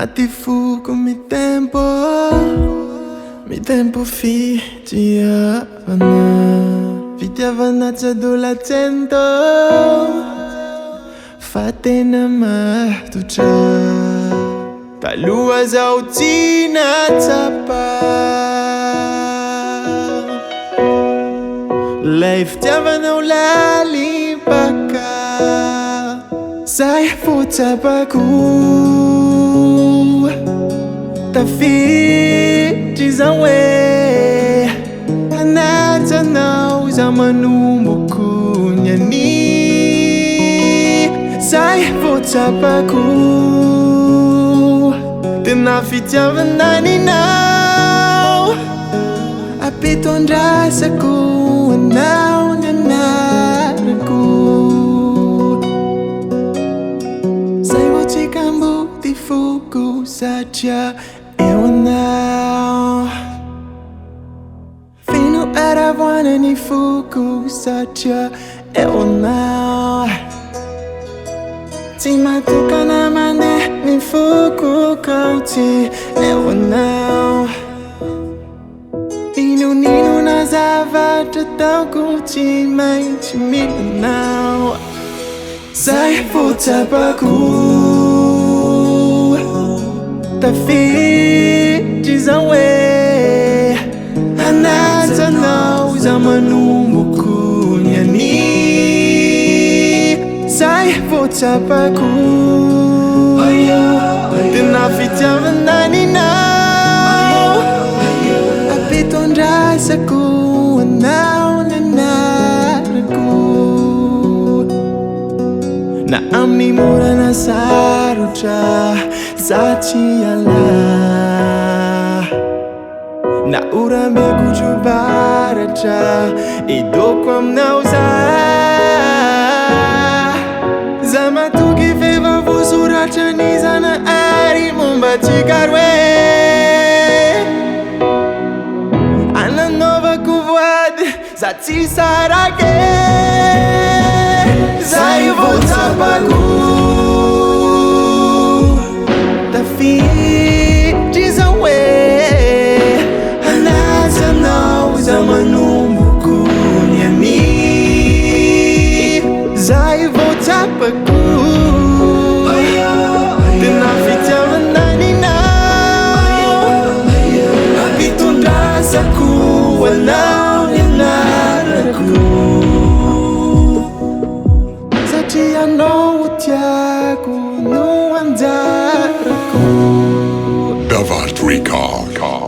Nati fuoco mi tempo fitiavana tsy adolescento fa tena matotra taloha zaho tsy natsapa lay fitiavanao lalipaka zay vo tsapako tafidry zao hoe anajanao za manomboko ny ani zay vo tsapako tena fitiavana ninao ampitondrasako anao ny anarako zay vo tsikamboty foko satria eo anao fino aravoana ny foko satria eo anao tsy matokana mandeha ny foko kauty eo anao nino na zavatra taoko tsy maintsy milanao zay vo tsapako tafidry zao hoe anajanao za manomboko ny ani zay vo tsapako tena fitiavana ninao ampitondrasako anao ny anarako na amin'ny morana sarotra za tsy ala na orambeko jobaratra idoko aminao za matoky feva vosoratra ny zana ary momba tsikaro hoe ananaovako voady za tsy sarake zay vo tsapako tafidry zao hoe anazanao za manomboko ny ani zay vo tsapako tena fitiavana ninao ampitondrasako anao ny anarako satria anao tiako no anjarako Nouveauté.